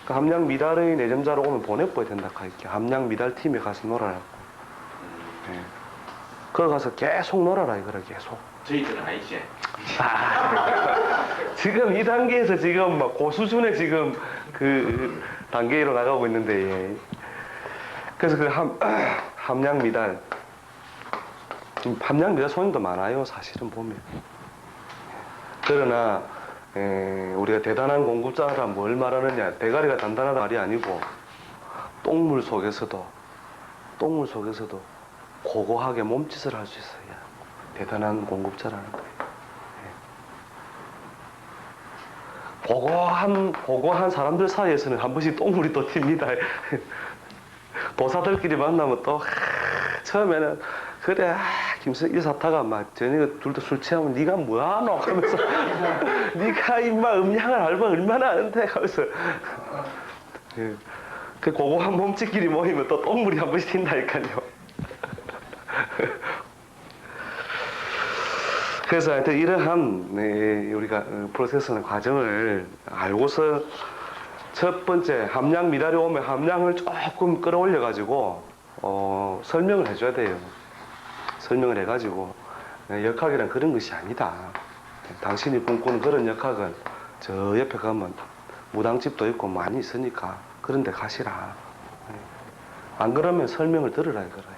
그 함량 미달의 내점자로 오면 보내버야 된다. 이렇게 함량 미달 팀에 가서 놀아라. 예. 거기 가서 계속 놀아라 이거라 계속. 저희들은 아니지. 지금 이 단계에서 지금 막 고수준의 지금 그 단계로 나가고 있는데 예. 그래서 그 함량 미달 함량 미달 손님도 많아요 사실은 보면. 그러나 우리가 대단한 공급자라 뭘 말하느냐 대가리가 단단하다 말이 아니고 똥물 속에서도 고고하게 몸짓을 할 수 있어야 대단한 공급자라는 거예요. 고고한 사람들 사이에서는 한 번씩 똥물이 또 튑니다. 도사들끼리 만나면 또 처음에는 그래 김석 이 사타가 막 저녁에 둘 다 술 취하면 네가 뭐하노 하면서 네가 임마 음량을 알바 얼마나 아는데 하면서 그 고고한 몸짓끼리 모이면 또 똥물이 한 번씩 튄다니까요. 그래서 하여튼 이러한 우리가 프로세스나 과정을 알고서 첫 번째 함량 미달이 오면 함량을 조금 끌어올려 가지고 설명을 해줘야 돼요. 설명을 해가지고 역학이란 그런 것이 아니다. 당신이 꿈꾸는 그런 역학은 저 옆에 가면 무당집도 있고 많이 있으니까 그런 데 가시라. 안 그러면 설명을 들으라 이거예요.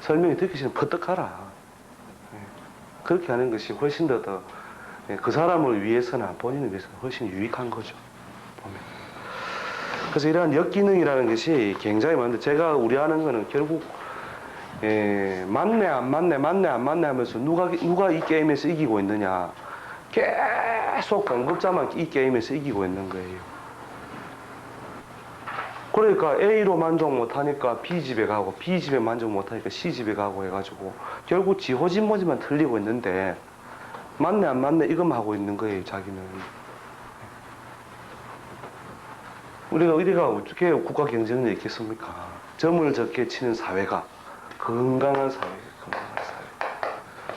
설명이 듣기 싫으면 퍼뜩하라. 그렇게 하는 것이 훨씬 더 그 사람을 위해서나 본인을 위해서 훨씬 유익한 거죠. 보면. 그래서 이러한 역기능이라는 것이 굉장히 많은데 제가 우려하는 거는 결국 맞네 안 맞네 하면서 누가 이 게임에서 이기고 있느냐. 계속 공급자만 이 게임에서 이기고 있는 거예요. 그러니까 A로 만족 못하니까 B집에 가고 B집에 만족 못하니까 C집에 가고 해가지고 결국 지호진모지만 틀리고 있는데 맞네 안 맞네 이것만 하고 있는 거예요 자기는. 우리가 어떻게 국가 경쟁력이 있겠습니까? 점을 적게 치는 사회가 건강한 사회.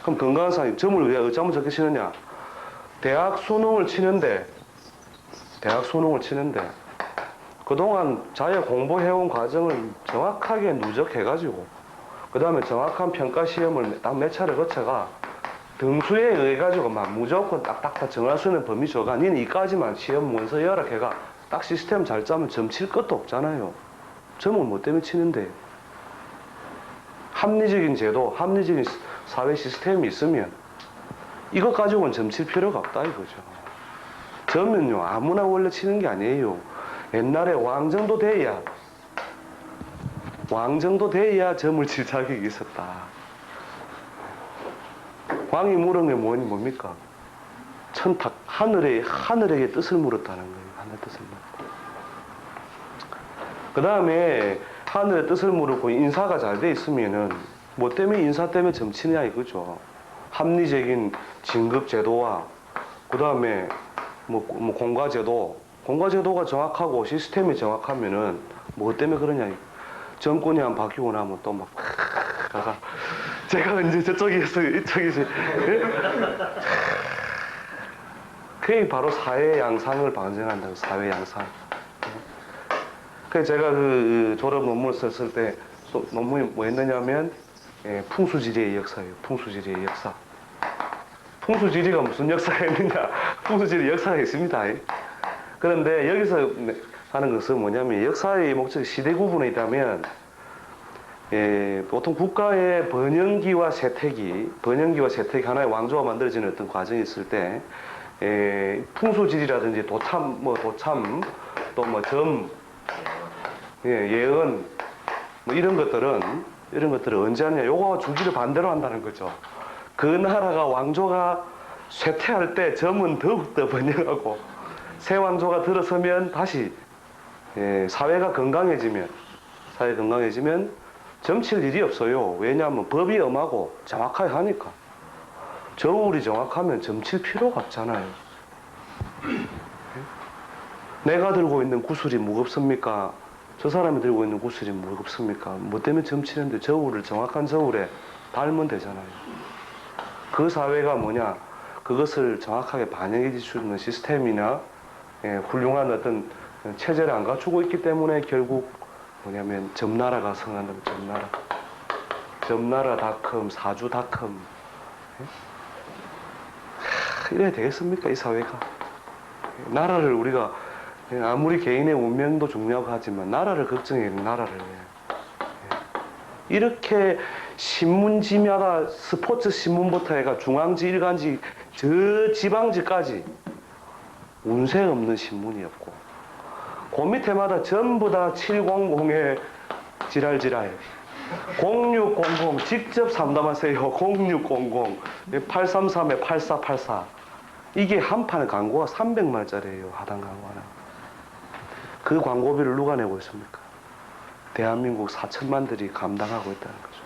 그럼 건강한 사회 점을 왜 점을 적게 치느냐? 대학 수능을 치는데 그동안 자기가 공부해온 과정을 정확하게 누적해가지고 그 다음에 정확한 평가 시험을 딱 몇 차례 거쳐가 등수에 의해 가지고 막 무조건 딱딱 정할 수 있는 범위 줘가 니는 이까지만 시험 원서 열악해가 딱 시스템 잘 짜면 점 칠 것도 없잖아요. 점은 뭐 때문에 치는데 합리적인 제도, 합리적인 사회 시스템이 있으면 이것 가지고는 점 칠 필요가 없다 이거죠. 점은요 아무나 원래 치는 게 아니에요. 옛날에 왕정도 돼야 점을 칠 자격이 있었다. 왕이 물은 게 뭡니까? 천탁, 하늘에게 뜻을 물었다는 거예요. 하늘 뜻을 물었다. 그 다음에 하늘의 뜻을 물었고 인사가 잘 돼 있으면은 뭐 때문에 인사 때문에 점치냐 이거죠. 합리적인 진급 제도와 그 다음에 뭐 공과제도가 정확하고 시스템이 정확하면은 뭐 때문에 그러냐. 정권이 한 바뀌고 나면 또 막 제가 언제 저쪽에서 이쪽에서 그게 바로 사회 양상을 방증한다고. 사회 양상. 그래서 제가 그 졸업 논문을 썼을 때 논문이 뭐였느냐면 풍수지리의 역사예요. 풍수지리의 역사. 풍수지리가 무슨 역사가 있느냐? 풍수지리 역사가 있습니다. 그런데 여기서 하는 것은 뭐냐면 역사의 목적이 시대 구분에 있다면 보통 국가의 번영기와 세태기 하나의 왕조가 만들어지는 어떤 과정이 있을 때 풍수지리라든지 도참 또 뭐 점 예언 뭐 이런 것들은 언제 하냐? 요거 주기를 반대로 한다는 거죠. 그 나라가 왕조가 쇠퇴할 때 점은 더욱더 번영하고 새 왕조가 들어서면 다시 사회가 건강해지면 점칠 일이 없어요. 왜냐하면 법이 엄하고 정확하게 하니까. 저울이 정확하면 점칠 필요가 없잖아요. 내가 들고 있는 구슬이 무겁습니까? 저 사람이 들고 있는 구슬이 무겁습니까? 뭐 때문에 점치는데 저울을 정확한 저울에 달면 되잖아요. 그 사회가 뭐냐? 그것을 정확하게 반영해 줄 수 있는 시스템이나 훌륭한 어떤 체제를 안 갖추고 있기 때문에 결국 뭐냐면 점나라가 성한다면 점나라닷컴, 사주닷컴 이래야 되겠습니까 이 사회가? 나라를 우리가 아무리 개인의 운명도 중요하고 하지만 나라를 걱정해야 돼 나라를. 이렇게 신문지마다 스포츠 신문부터 해가 중앙지 일간지 저 지방지까지 운세 없는 신문이었고 그 밑에마다 전부 다 700에 지랄 0600 직접 상담하세요 0600 833에 8484 이게 한 판의 광고가 300만 원짜리예요 하단 광고 하나. 그 광고비를 누가 내고 있습니까? 대한민국 4천만들이 감당하고 있다는 거죠.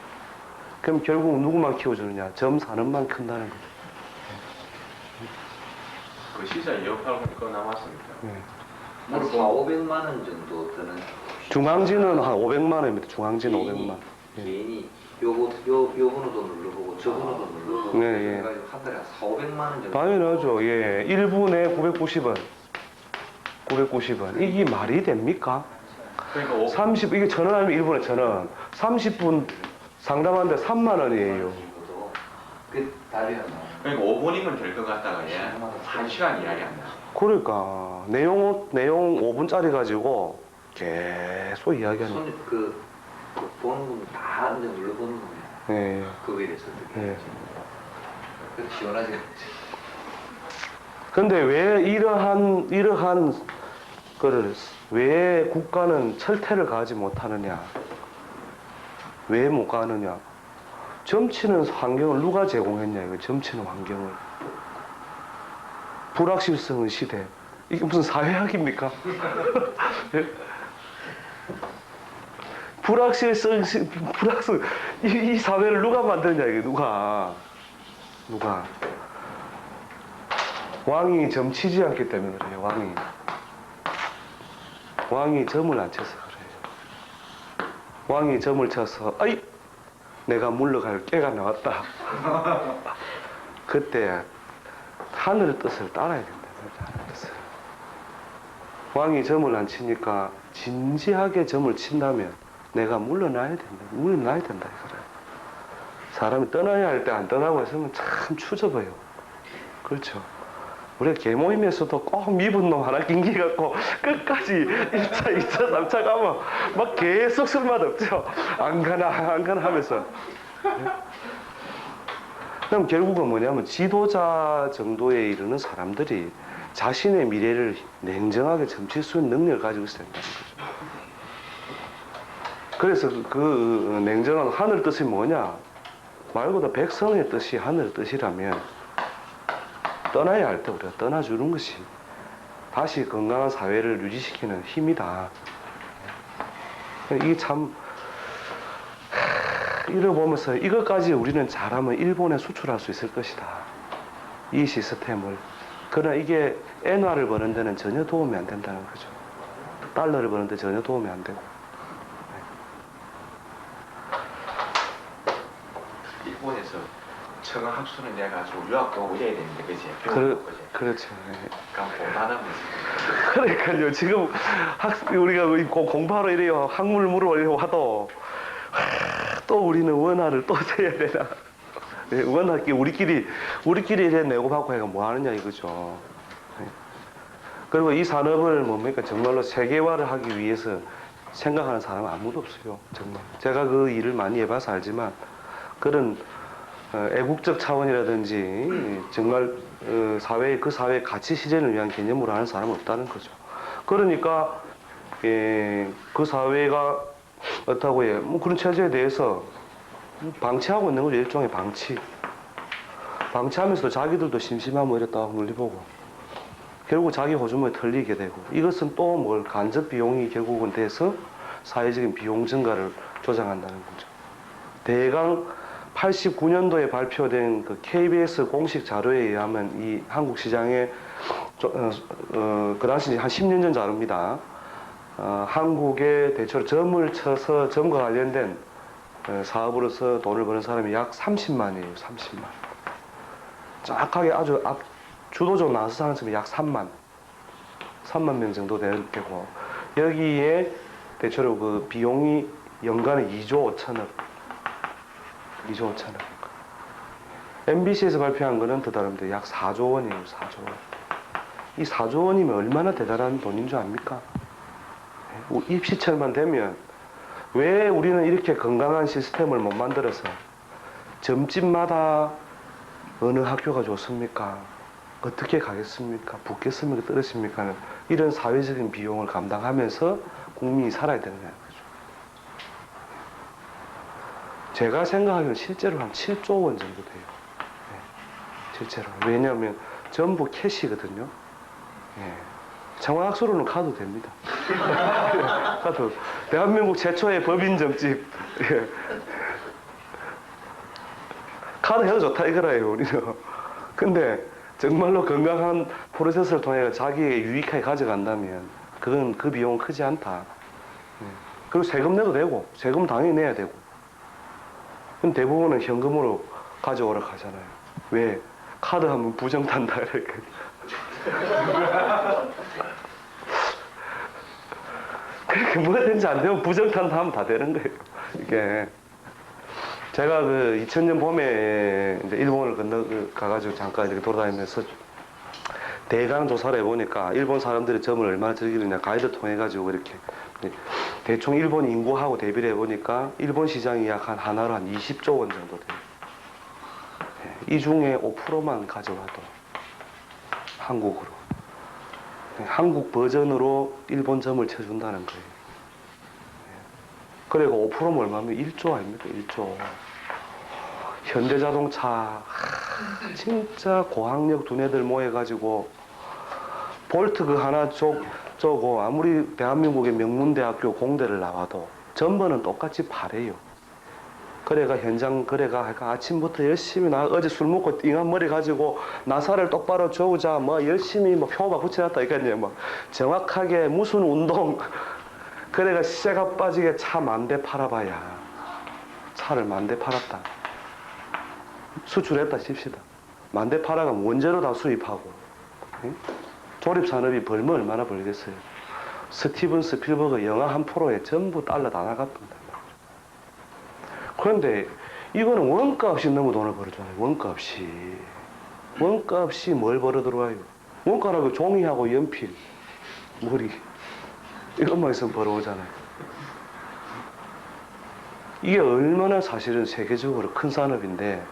그럼 결국 누구만 키워주느냐? 점 사는 만 큰다는 거죠. 그 시사 이어파고 그거 나왔습니까? 한 4,500만 원 정도 드는. 중앙지는 한 500만 원입니다. 중앙지는 500만 원. 개인이 요 번호도 눌러보고 저 번호도 눌러보고 네, 그래가지고 한 달에 4,500만 원 정도. 당연하죠. 예. 1분에 990원. 990원. 이게 말이 됩니까? 그러니까 30, 이게 1,000원 아니면 1분에 1,000원. 30분 상담하는데 3만 원이에요. 그 달이야. 그러니까 5분이면 될 것 같다가 예. 1시간 이야기 안 나. 그러니까 내용 5분짜리 가지고 계속 이야기하는 거예요. 손님 그 보는 건다 이제 눌러보는 거예요. 예. 그거에 대해서 어떻게 예. 해야지. 그래서 시원하지. 근데 왜 이러한 거를 왜 국가는 철퇴를 가지 못하느냐? 왜 못 가느냐? 점치는 환경을 누가 제공했냐? 이거 점치는 환경을. 불확실성의 시대. 이게 무슨 사회학입니까? 불확실성, 이 사회를 누가 만드냐, 이게 누가. 왕이 점치지 않기 때문에 그래요, 왕이 점을 안 쳐서 그래요. 왕이 점을 쳐서, 아이! 내가 물러갈 깨가 나왔다. 그때 하늘의 뜻을 따라야 된다. 하늘의 뜻을. 왕이 점을 안 치니까 진지하게 점을 친다면 내가 물러나야 된다. 이거래. 사람이 떠나야 할 때 안 떠나고 있으면 참 추접해요. 그렇죠. 우리가 개모임에서도 꼭 미분 놈 하나 낑기갖고 끝까지 1차, 2차, 3차 가면 막 계속 술맛 없죠. 안 가나 하면서. 그럼 결국은 뭐냐면 지도자 정도에 이르는 사람들이 자신의 미래를 냉정하게 점칠 수 있는 능력을 가지고 있어야 된다는 거죠. 그래서 그 냉정한 하늘 뜻이 뭐냐? 말 그대로 백성의 뜻이 하늘의 뜻이라면 떠나야 할 때 우리가 떠나주는 것이 다시 건강한 사회를 유지시키는 힘이다. 이게 참 이를 보면서 이것까지 우리는 잘하면 일본에 수출할 수 있을 것이다. 이 시스템을. 그러나 이게 엔화를 버는 데는 전혀 도움이 안 된다는 거죠. 달러를 버는 데 전혀 도움이 안 되고. 일본에서 청어 학술은 내가지고 유학도 오고 이래야 되는데 그지? 그렇죠. 그럼 공부하면서 그러니까요. 지금 우리가 공부하러 이래요. 학문을 물어보려고 하도 또 우리는 원화를 또 세야 되나? 네, 원화끼리 우리끼리 이래 내고 받고 해가 뭐 하느냐 이거죠. 네. 그리고 이 산업을 뭡니까 정말로 세계화를 하기 위해서 생각하는 사람은 아무도 없어요. 정말 제가 그 일을 많이 해봐서 알지만 그런 애국적 차원이라든지 정말 그 사회의 가치 실현을 위한 개념으로 하는 사람은 없다는 거죠. 그러니까 그 사회가 어떻다고 해요? 뭐 그런 체제에 대해서 방치하고 있는 거죠. 일종의 방치하면서 자기들도 심심하면 이랬다 눌리보고 결국 자기 호주머니에 털리게 되고 이것은 또 뭘 간접 비용이 결국은 돼서 사회적인 비용 증가를 조장한다는 거죠. 대강 89년도에 발표된 그 KBS 공식 자료에 의하면 이 한국 시장에 그 당시 한 10년 전 자료입니다. 한국에 대체로 점을 쳐서 점과 관련된 사업으로서 돈을 버는 사람이 약 30만이에요. 30만. 정확하게 아주 주도적으로 나서서 하는 사람이 약 3만. 3만 명 정도 될 거고 여기에 대체로 그 비용이 연간에 2조 5천억 2조 5천억 MBC에서 발표한 거는 더 다릅니다. 약 4조 원이에요. 4조 원. 이 4조 원이면 얼마나 대단한 돈인 줄 압니까? 입시철만 되면 왜 우리는 이렇게 건강한 시스템을 못 만들어서 점집마다 어느 학교가 좋습니까? 어떻게 가겠습니까? 붙겠습니까? 떨어집니까? 이런 사회적인 비용을 감당하면서 국민이 살아야 되는 거죠. 제가 생각하기로는 실제로 한 7조 원 정도 돼요. 네, 실제로. 왜냐하면 전부 캐시거든요. 네. 청와학수로는 가도 됩니다. 가도 대한민국 최초의 법인 점집. 예. 카드 해도 좋다 이거라요 우리는. 근데 정말로 건강한 프로세스를 통해 자기에게 유익하게 가져간다면 그건 그 비용은 크지 않다. 예. 그리고 세금 내도 되고 세금 당연히 내야 되고. 근데 대부분은 현금으로 가져오라 하잖아요. 왜? 카드 하면 부정탄다 이렇게. 그렇게 뭐든지 안 되면 부정탄다 하면 다 되는 거예요. 이게 제가 그 2000년 봄에 이제 일본을 가가지고 잠깐 이렇게 돌아다니면서 대강 조사를 해보니까 일본 사람들이 점을 얼마나 즐기느냐 가이드 통해 가지고 이렇게 대충 일본 인구하고 대비를 해보니까 일본 시장이 약 하나로 한 20조 원 정도 돼요. 이 중에 5%만 가져와도 한국으로 한국 버전으로 일본 점을 쳐준다는 거예요. 그리고 5%면 얼마면 1조 아닙니까? 1조. 현대자동차 진짜 고학력 두뇌들 모여가지고 볼트 그 하나 쪼고 아무리 대한민국의 명문대학교 공대를 나와도 전번은 똑같이 파래요. 그래가 현장 그래가 아침부터 열심히 나 어제 술 먹고 띵한 머리 가지고 나사를 똑바로 저우자 뭐 열심히 뭐 표가 붙여놨다 이거든요. 뭐 정확하게 무슨 운동 그래가 시세가 빠지게 차 10,000대 팔아봐야 차를 10,000대 팔았다. 수출했다 칩시다. 10,000대 팔아가면 원재료 다 수입하고 조립산업이 벌면 얼마나 벌겠어요. 스티븐 스필버그 영화 한 프로에 전부 달러 다 나갔답니다. 그런데 이거는 원가 없이 너무 돈을 벌어줘요. 원가 없이. 원가 없이 뭘 벌어 들어와요. 원가라고 종이하고 연필, 머리 이것만 있으면 벌어오잖아요. 이게 얼마나 사실은 세계적으로 큰 산업인데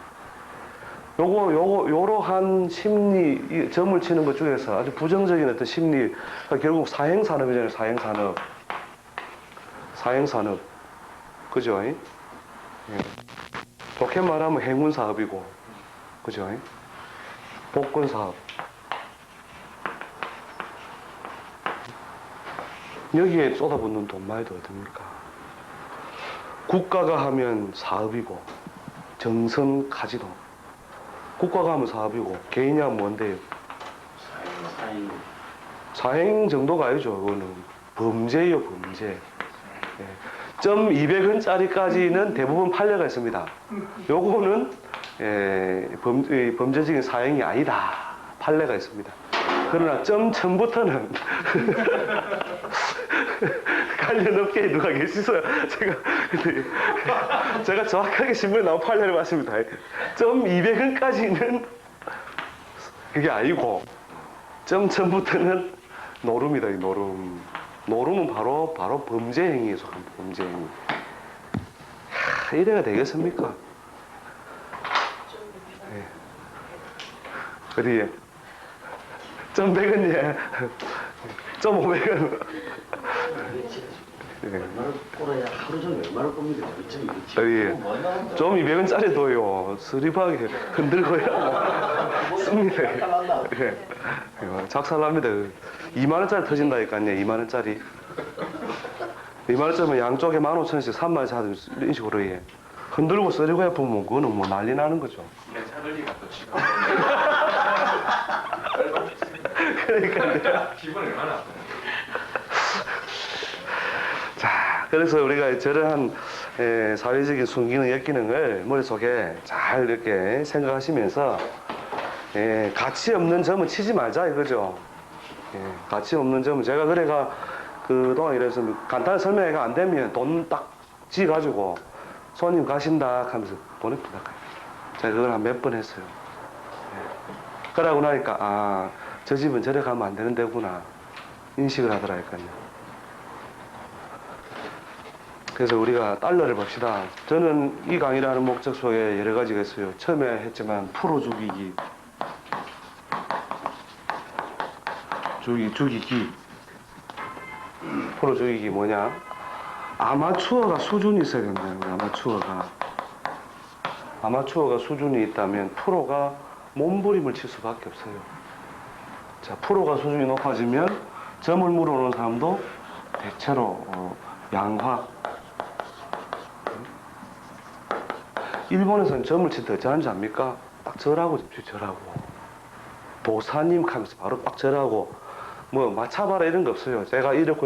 요러한 심리, 이 점을 치는 것 중에서 아주 부정적인 어떤 심리, 그러니까 결국 사행산업이잖아요, 사행산업. 사행산업. 그죠? 예. 좋게 말하면 행운사업이고, 그죠? 복권사업. 여기에 쏟아붓는 돈만이 더 어딥니까? 국가가 하면 사업이고, 정선 카지노. 국가가 하면 사업이고, 개인이 하면 뭔데요? 사행 정도가 아니죠. 그거는 범죄예요, 범죄. 예. 200원짜리까지는 대부분 판례가 있습니다. 요거는 범죄적인 사행이 아니다. 판례가 있습니다. 그러나 1000부터는 관련 업계에 누가 계시어요. 제가 정확하게 신문에 나온 판례를 봤습니다. 200원까지는 그게 아니고 1000부터는 노름이다. 이 노름. 노름은 바로 범죄 행위에 속한 범죄 행위. 이래가 되겠습니까? 네. 어디에? 100원 예. 500원. 얼마나 꼬라야 하루 종일 얼마나 꼽니다. 어디에? 200원짜리도요. 스리하게 흔들고요. 씁니다. 예. 작살납니다. 20,000원짜리 터진다니까요. 20,000원짜리. 20,000원짜리면 양쪽에 15,000원씩 30,000원씩 하든 이런 식으로 예. 흔들고 쓰리고 해보면 그거는 뭐 난리 나는 거죠. 차들리가 또 지금 그러니까요. 기분 얼마나 자, 그래서 우리가 저러한 사회적인 순기능, 역기능을 머릿속에 잘 이렇게 생각하시면서 가치 없는 점은 치지 말자 이거죠. 예, 가치 없는 점은 제가 그래가 그동안 이래서 간단히 설명이 안 되면 돈 딱 지가지고 손님 가신다 하면서 보냅니다. 제가 그걸 한 몇 번 했어요. 예. 그러고 나니까 아, 저 집은 저래 가면 안 되는 데구나 인식을 하더라니까요. 그래서 우리가 달러를 봅시다. 저는 이 강의를 하는 목적 속에 여러 가지가 있어요. 처음에 했지만 프로 죽이기, 죽이기. 프로 죽이기 뭐냐? 아마추어가 수준이 있어야 된다는 거예요. 아마추어가 수준이 있다면 프로가 몸부림을 칠 수밖에 없어요. 자, 프로가 수준이 높아지면 점을 물어오는 사람도 대체로 양화. 일본에서는 점을 칠 때 어쩌는지 압니까? 딱 절하고 집시 절하고 도사님 하면서 바로 딱 절하고 뭐 맞춰봐라 이런 거 없어요. 제가 이런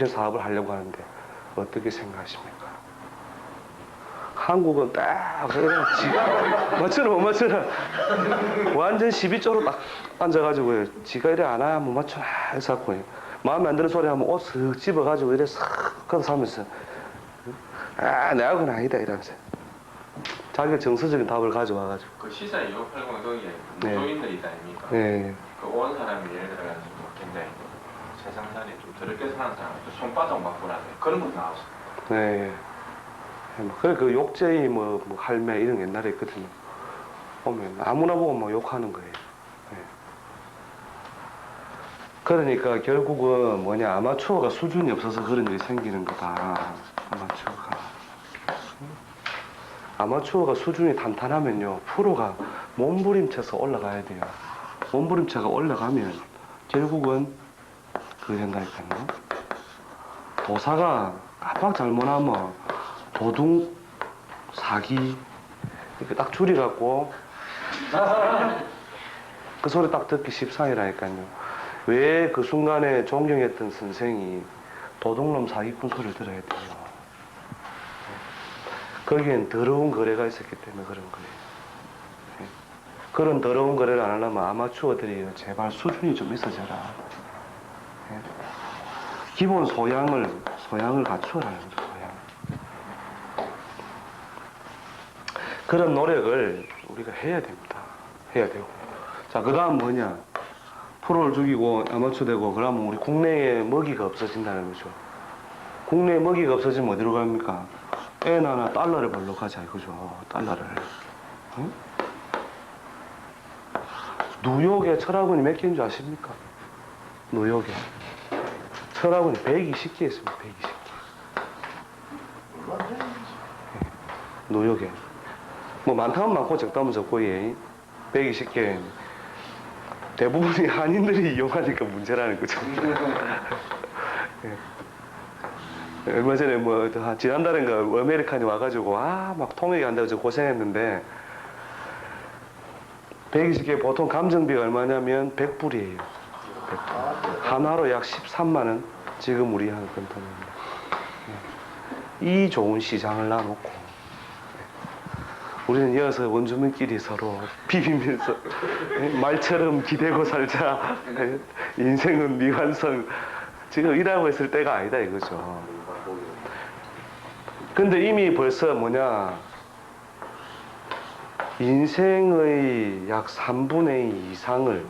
사업을 하려고 하는데 어떻게 생각하십니까? 한국은 딱 지가 맞추나 못 맞추나 완전 12조로 딱 앉아가지고 지가 이래 안 하면 못 맞추나 해서 마음에 안 드는 소리 하면 옷 쓱 집어가지고 이래 싹 걷어서 하면서 아 내하고는 아니다 이러면서 자기가 정서적인 답을 가져와가지고 그 시사 2580 거기에 네. 노인들이 있다 아닙니까? 네. 그 온 사람이 예를 들어가지고 굉장히 세상살이 좀 더럽게 사는 사람 손바닥 맞고라는 그런 것도 나왔어. 네. 그래 그 욕제이 뭐 할매 이런 거 옛날에 있거든요. 보면 아무나 보고 뭐 욕하는 거예요. 네. 그러니까 결국은 뭐냐 아마추어가 수준이 없어서 그런 일이 생기는 거다. 아마추어가 수준이 탄탄하면요 프로가 몸부림쳐서 올라가야 돼요. 몸부림쳐가 올라가면 결국은 그게 된다니까요. 도사가 깜빡 잘못하면 도둑, 사기 이렇게 딱 줄여갖고 그 소리 딱 듣기 십상이라니까요. 왜 그 순간에 존경했던 선생이 도둑놈 사기꾼 소리를 들어야 돼요. 거기엔 더러운 거래가 있었기 때문에 그런 거예요. 그런 더러운 거래를 안 하려면 아마추어들이 제발 수준이 좀 있어져라. 기본 소양을 갖추어라는 거죠. 소양. 그런 노력을 우리가 해야 됩니다. 해야 되고. 자, 그 다음 뭐냐? 프로를 죽이고 아마추어 되고 그러면 우리 국내에 먹이가 없어진다는 거죠. 국내에 먹이가 없어지면 어디로 갑니까? 엔화나 달러를 벌러 가자 이거죠. 달러를. 응? 뉴욕에 철학원이 몇 개인 줄 아십니까? 뉴욕에. 철학원이 120개 있습니다. 120개. 뉴욕에. 뭐 많다면 많고 적다면 적고 예. 120개. 대부분이 한인들이 이용하니까 문제라는 거죠. 예. 얼마 전에 뭐 지난달인가 아메리칸이 와가지고 막 통역이 안 돼가지고 고생했는데 120개 보통 감정비가 얼마냐면 100불이에요. 100불. 하나로 약 13만 원. 지금 우리 하는 건 돈입니다. 이 좋은 시장을 놔놓고 우리는 이어서 원주민끼리 서로 비비면서 말처럼 기대고 살자. 인생은 미완성. 지금 일하고 있을 때가 아니다 이거죠. 근데 이미 벌써 뭐냐 인생의 약 3분의 2 이상을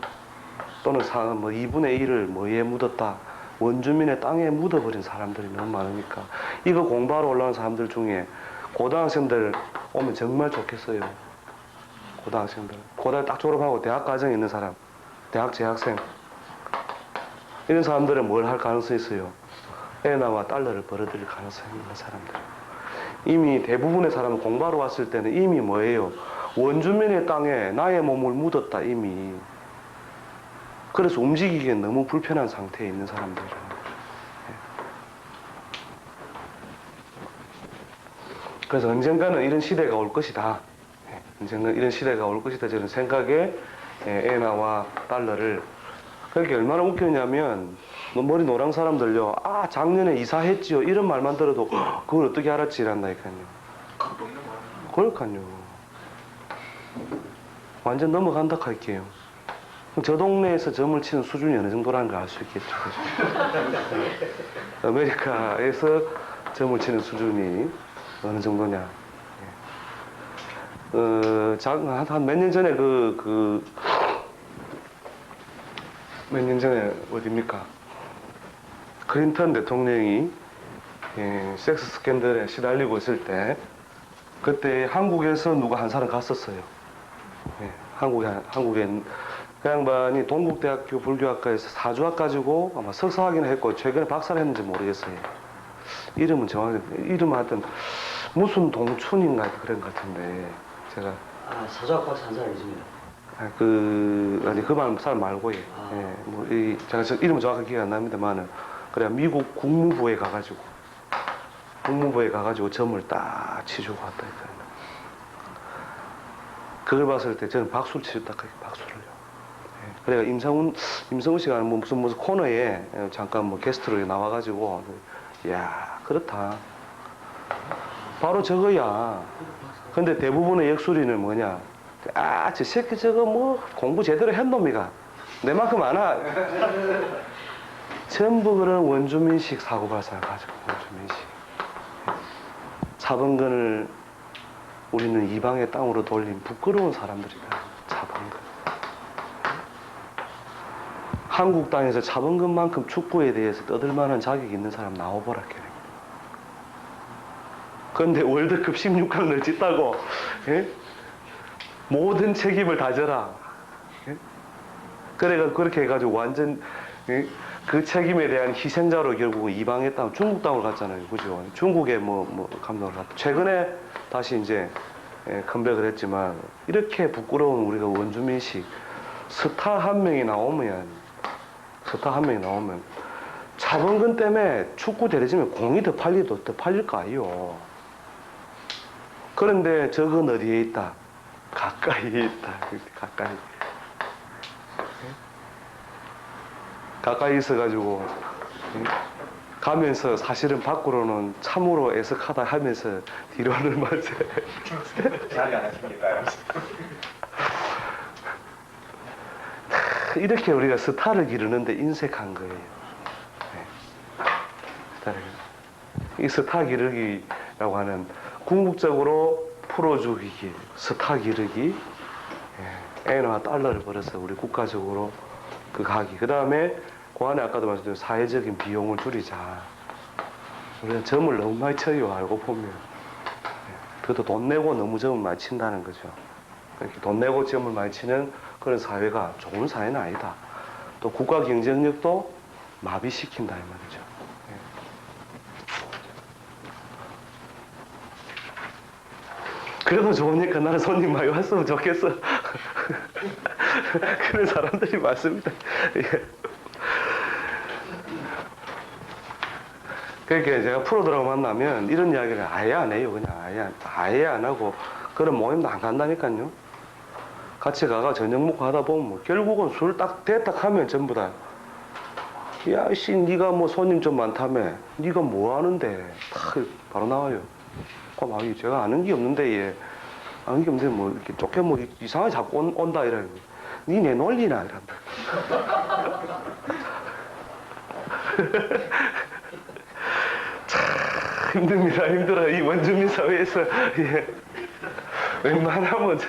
또는 2분의 1을 뭐에 묻었다. 원주민의 땅에 묻어버린 사람들이 너무 많으니까 이거 공부하러 올라온 사람들 중에 고등학생들 오면 정말 좋겠어요. 고등학생들. 고등학교 딱 졸업하고 대학 과정에 있는 사람, 대학 재학생 이런 사람들은 뭘 할 가능성이 있어요? 엔화와 달러를 벌어들일 가능성이 있는 사람들. 이미 대부분의 사람은 공부하러 왔을 때는 이미 뭐예요? 원주민의 땅에 나의 몸을 묻었다 이미. 그래서 움직이기엔 너무 불편한 상태에 있는 사람들은. 그래서 언젠가는 이런 시대가 올 것이다. 언젠가 이런 시대가 올 것이다. 저는 생각에 엔화와 달러를. 그게 얼마나 웃겼냐면 머리 노랑 사람들요. 작년에 이사했지요. 이런 말만 들어도 그걸 어떻게 알았지 이란다니까요. 그러니까요. 완전 넘어간다 할게요. 저 동네에서 점을 치는 수준이 어느 정도라는 걸 알 수 있겠죠. 그죠? 아메리카에서 점을 치는 수준이 어느 정도냐. 한 몇 년 전에 몇 년 전에 어딥니까? 클린턴 대통령이 섹스 스캔들에 시달리고 있을 때 그때 한국에서 누가 한 사람 갔었어요. 한국에 그 양반이 동국대학교 불교학과에서 사주학 가지고 아마 석사하기는 했고 최근에 박사를 했는지 모르겠어요. 이름은 정확히 하여튼 무슨 동춘인가 그런 것 같은데 제가 사자학 박사 한 사람 있습니다. 그 사람 말고 제가 이름은 정확하게 기억 안 납니다만은 그래 미국 국무부에 가가지고 점을 딱 치주고 왔다니까요. 그걸 봤을 때 저는 박수를 치셨다, 박수를요. 그래가 임성훈 씨가 무슨 코너에 잠깐 뭐 게스트로 나와가지고, 야 그렇다. 바로 저거야. 근데 대부분의 역술이는 뭐냐? 저 새끼 저거 뭐 공부 제대로 했 놈이가. 내만큼 안 하. 전부 그런 원주민식 사고발사를 가지고 원주민식. 차범근을 우리는 이방의 땅으로 돌린 부끄러운 사람들이다. 차범근. 한국 땅에서 차범근만큼 축구에 대해서 떠들만한 자격이 있는 사람 나와보라 걔네. 그런데 월드컵 16강을 짓다고 모든 책임을 다져라. 그래가 그렇게 해가지고 완전 그 책임에 대한 희생자로 결국 이방의 땅, 중국 땅으로 갔잖아요, 그죠? 중국에 뭐 감독을 갔다. 최근에 다시 이제 컴백을 했지만 이렇게 부끄러운 우리가 원주민식 스타 한 명이 나오면 차범근 때문에 축구 대리점에 공이 더 팔릴까요? 그런데 저건 어디에 있다? 가까이에 있다. 가까이 있어가지고 가면서 사실은 밖으로는 참으로 애석하다 하면서 뒤로는 맞아요. 자리 안 하십니까요? 이렇게 우리가 스타를 기르는데 인색한 거예요. 이 스타 기르기라고 하는 궁극적으로 프로 죽이기, 스타 기르기, 엔화 달러를 벌어서 우리 국가적으로 그 가기. 그 다음에 그 안에 아까도 말씀드린 사회적인 비용을 줄이자. 우리가 점을 너무 많이 쳐요, 알고 보면. 그래도 돈 내고 너무 점을 많이 친다는 거죠. 이렇게 돈 내고 점을 많이 치는 그런 사회가 좋은 사회는 아니다. 또 국가 경쟁력도 마비시킨다 이 말이죠. 그래도 좋으니까 나는 손님 많이 왔으면 좋겠어. 그런 사람들이 많습니다. 그러니까 제가 프로들하고 만나면 이런 이야기를 아예 안 해요. 그냥 아예 안 하고 그런 모임도 안 간다니까요. 같이 가가 저녁 먹고 하다 보면 뭐 결국은 술 딱 대딱 하면 전부 다 야, 씨, 네가 뭐 손님 좀 많다며. 네가 뭐 하는데? 딱 바로 나와요. 그럼 제가 아는 게 없는데, 얘. 아는 게 없는데, 뭐, 이렇게 쫓겨 뭐, 이상하게 자꾸 온다, 이러고. 니 내 놀리나, 이란다. 참, 힘들어요. 이 원주민 사회에서. 예. 웬만하면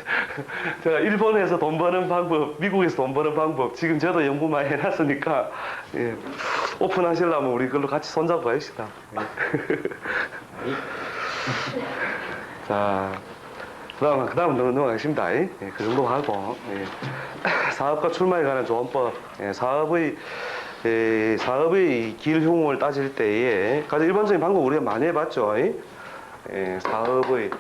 제가 일본에서 돈 버는 방법, 미국에서 돈 버는 방법, 지금 저도 연구 많이 해놨으니까, 예. 오픈하시려면 우리 그걸로 같이 손잡고 가시다. 예. 자, 그 다음 넘어가겠습니다. 예, 그 정도 하고. 예. 사업가 출마에 관한 조언법. 예, 사업의 길흉을 따질 때에 가장 일반적인 방법 우리가 많이 해봤죠. 예, 사업의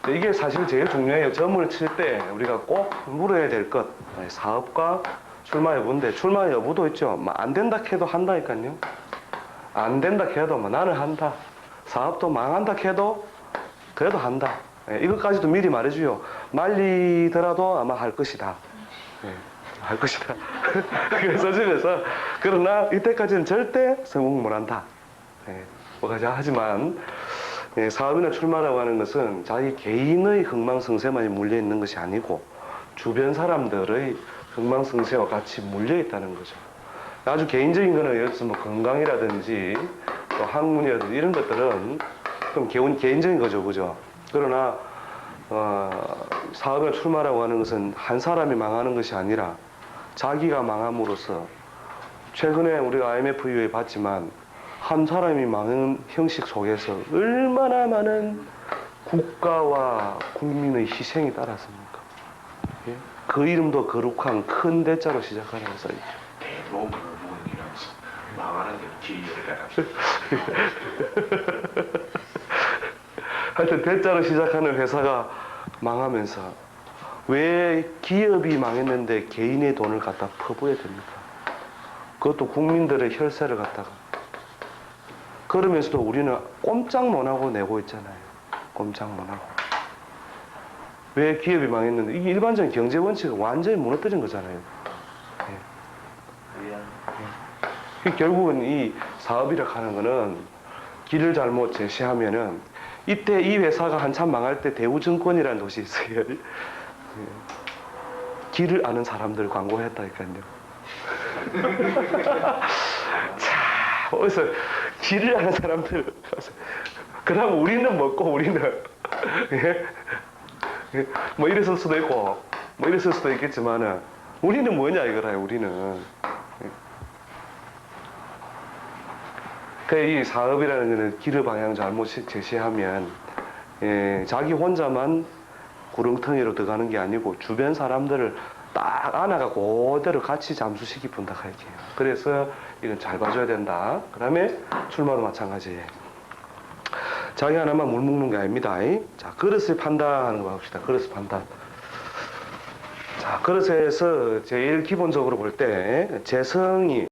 이게 사실 제일 중요해요. 점을 칠 때 우리가 꼭 물어야 될 것. 사업가 출마 여부인데 출마 여부도 있죠. 뭐 안 된다 해도 한다니까요. 안 된다 해도 뭐 나는 한다. 사업도 망한다 해도 그래도 한다. 이것까지도 미리 말해줘요. 말리더라도 아마 할 것이다. 할 것이다. 그래서 적어서 그러나 이때까지는 절대 성공 못한다. 뭐가자 하지만 사업이나 출마라고 하는 것은 자기 개인의 흥망성쇠만이 물려 있는 것이 아니고 주변 사람들의 흥망성쇠와 같이 물려 있다는 거죠. 아주 개인적인 거는 예를 들어서 뭐 건강이라든지 또 학문이라든지 이런 것들은 좀 개인적인 거죠, 그죠? 그러나 사업에 출마라고 하는 것은 한 사람이 망하는 것이 아니라 자기가 망함으로써 최근에 우리가 IMF 이후에 봤지만 한 사람이 망하는 형식 속에서 얼마나 많은 국가와 국민의 희생이 따랐습니까? 예? 그 이름도 거룩한 큰 대자로 시작하는 써있죠. 대로움을 무너지면서 망하는 데 기회를 합시다. 하여튼 대자로 시작하는 회사가 망하면서 왜 기업이 망했는데 개인의 돈을 갖다 퍼부어야 됩니까? 그것도 국민들의 혈세를 갖다가. 그러면서도 우리는 꼼짝 못하고 내고 있잖아요. 꼼짝 못하고. 왜 기업이 망했는데 이게 일반적인 경제 원칙은 완전히 무너뜨린 거잖아요. 결국은 이 사업이라 하는 거는 길을 잘못 제시하면은 이때 이 회사가 한참 망할 때 대우증권이라는 곳이 있어요. 길을 아는 사람들 광고했다니까요. 자, 어디서 길을 아는 사람들 가서 그다음 우리는 먹고 우리는 뭐 이랬을 수도 있고 뭐 이랬을 수도 있겠지만은 우리는 뭐냐 이거라요. 우리는 이 사업이라는 것은 길의 방향 잘못 제시하면 자기 혼자만 구렁텅이로 들어가는 게 아니고 주변 사람들을 딱 안아가 그대로 같이 잠수시키 분다 할게요. 그래서 이건 잘 봐줘야 된다. 그 다음에 출마도 마찬가지예요. 자기 하나만 물 먹는 게 아닙니다. 자, 그릇을 판단하는 거 봅시다. 그릇을 판단. 자, 그릇에서 제일 기본적으로 볼 때 재성이